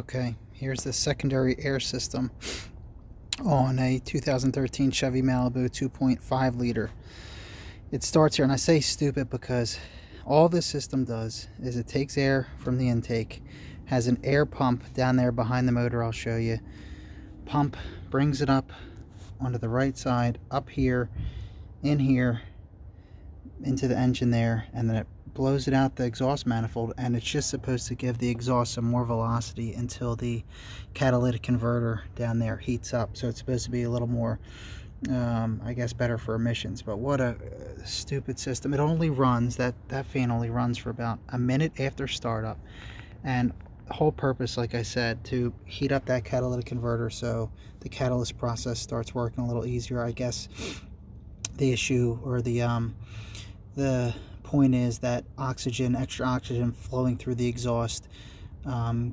Okay, here's the secondary air system on a 2013 Chevy Malibu 2.5 liter. It starts here, and I say stupid because all this system does is it takes air from the intake, has an air pump down there behind the motor. I'll show you. Pump brings it up onto the right side, up here, in here, into the engine there, and then it blows it out the exhaust manifold, and it's just supposed to give the exhaust some more velocity until the catalytic converter down there heats up. So it's supposed to be a little more I guess better for emissions. But what a stupid system. It only runs, that fan only runs for about a minute after startup, and the whole purpose, like I said, to heat up that catalytic converter so the catalyst process starts working a little easier. I guess the issue, or the point is that extra oxygen flowing through the exhaust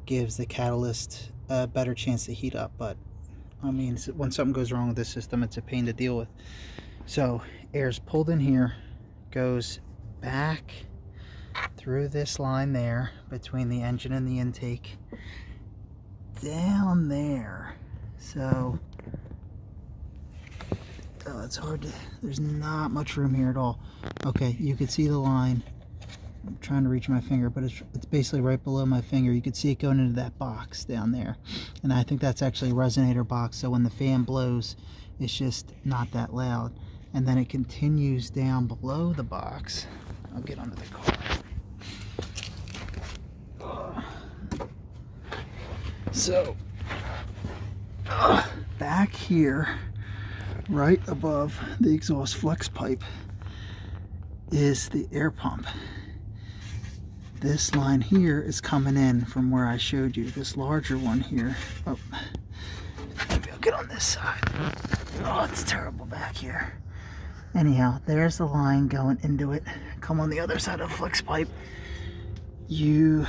gives the catalyst a better chance to heat up. But I mean, when something goes wrong with this system, it's a pain to deal with. So air's pulled in here, goes back through this line there between the engine and the intake, down there. So it's hard to, there's not much room here at all. Okay, you can see the line. I'm trying to reach my finger, but it's basically right below my finger. You can see it going into that box down there, and I think that's actually a resonator box, so when the fan blows, it's just not that loud. And then it continues down below the box. I'll get under the car. So back here, right above the exhaust flex pipe, is the air pump. This line here is coming in from where I showed you, this larger one here. Oh, maybe I'll get on this side. Oh, it's terrible back here. Anyhow, there's the line going into it. Come on the other side of the flex pipe. You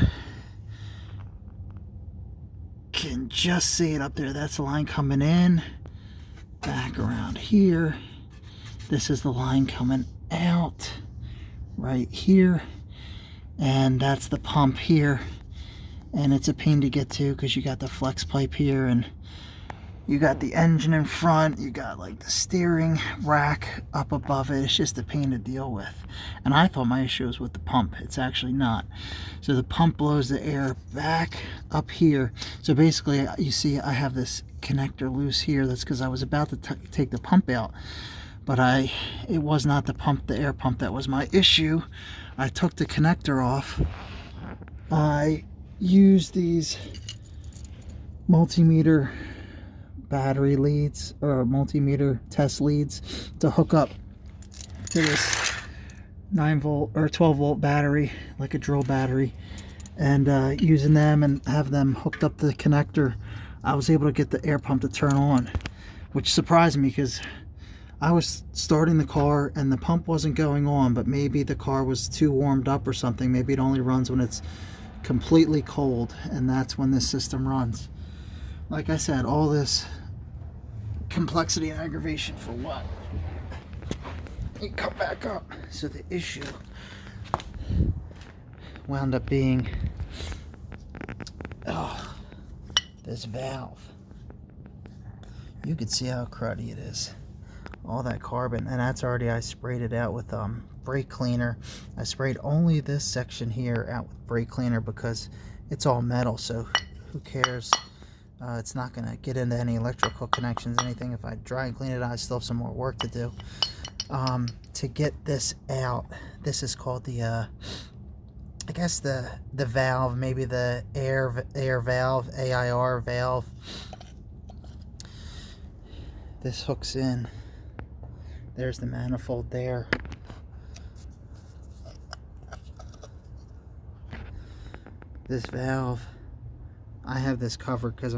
can just see it up there. That's the line coming in. Back around here. This is the line coming out right here. And that's the pump here, and it's a pain to get to because you got the flex pipe here, and you got the engine in front, you got like the steering rack up above it. It's just a pain to deal with, and I thought my issue was with the pump. It's actually not. So the pump blows the air back up here. So basically, you see I have this connector loose here. That's because I was about to take the pump out, but it was not the pump, the air pump, that was my issue. I took the connector off. I used these multimeter battery leads, or multimeter test leads, to hook up to this 9-volt or 12-volt battery, like a drill battery, and using them and have them hooked up to the connector, I was able to get the air pump to turn on, which surprised me because I was starting the car and the pump wasn't going on, but maybe the car was too warmed up or something. Maybe it only runs when it's completely cold, and that's when this system runs. Like I said, all this complexity and aggravation for what? You come back up. So the issue wound up being this valve. You can see how cruddy it is. All that carbon, and that's already, I sprayed it out with brake cleaner. I sprayed only this section here out with brake cleaner because it's all metal, so who cares? It's not going to get into any electrical connections, anything. If I dry and clean it, I still have some more work to do. To get this out, this is called the I guess the valve, maybe the air valve, AIR valve. This hooks in. There's the manifold there. This valve, I have this covered because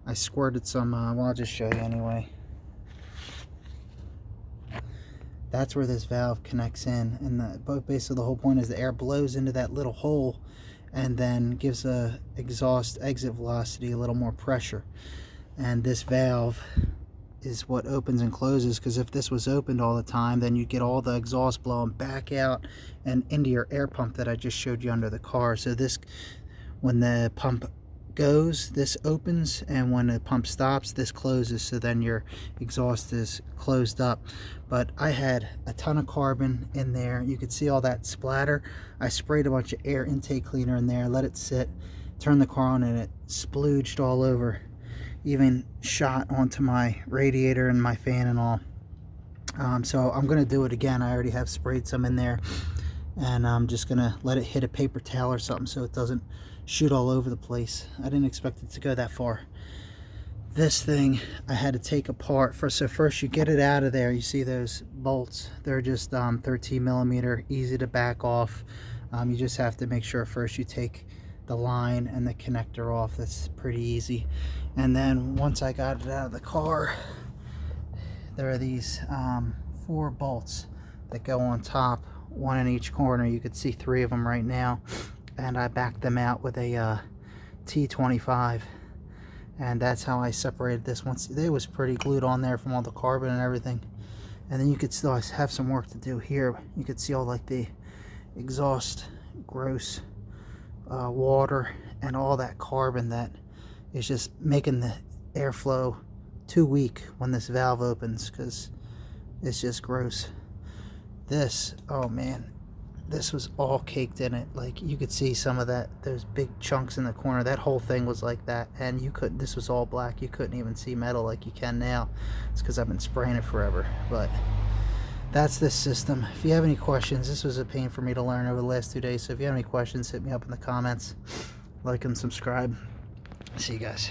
I squirted some, well, I'll just show you anyway. That's where this valve connects in, and basically the whole point is the air blows into that little hole and then gives a exhaust exit velocity a little more pressure. And this valve is what opens and closes, because if this was opened all the time, then you get all the exhaust blowing back out and into your air pump that I just showed you under the car. So this, when the pump goes, this opens, and when the pump stops, this closes, so then your exhaust is closed up. But I had a ton of carbon in there. You could see all that splatter. I sprayed a bunch of air intake cleaner in there, let it sit, turned the car on, and it splooged all over, even shot onto my radiator and my fan and all. So I'm gonna do it again. I already have sprayed some in there, and I'm just gonna let it hit a paper towel or something so it doesn't shoot all over the place. I didn't expect it to go that far. This thing I had to take apart. So first you get it out of there. You see those bolts, they're just 13 millimeter, easy to back off. You just have to make sure first you take the line and the connector off. That's pretty easy. And then once I got it out of the car, there are these 4 bolts that go on top, one in each corner. You could see 3 of them right now, and I backed them out with a T25, and that's how I separated this. Once it was pretty glued on there from all the carbon and everything. And then you could still have some work to do here. You could see all like the exhaust, gross water, and all that carbon that is just making the airflow too weak when this valve opens, because it's just gross. This, oh man, this was all caked in it. Like, you could see some of that, those big chunks in the corner. That whole thing was like that, and you couldn't, this was all black. You couldn't even see metal like you can now. It's because I've been spraying it forever. But that's this system. If you have any questions, this was a pain for me to learn over the last 2 days, so if you have any questions, hit me up in the comments. Like and subscribe. See you guys.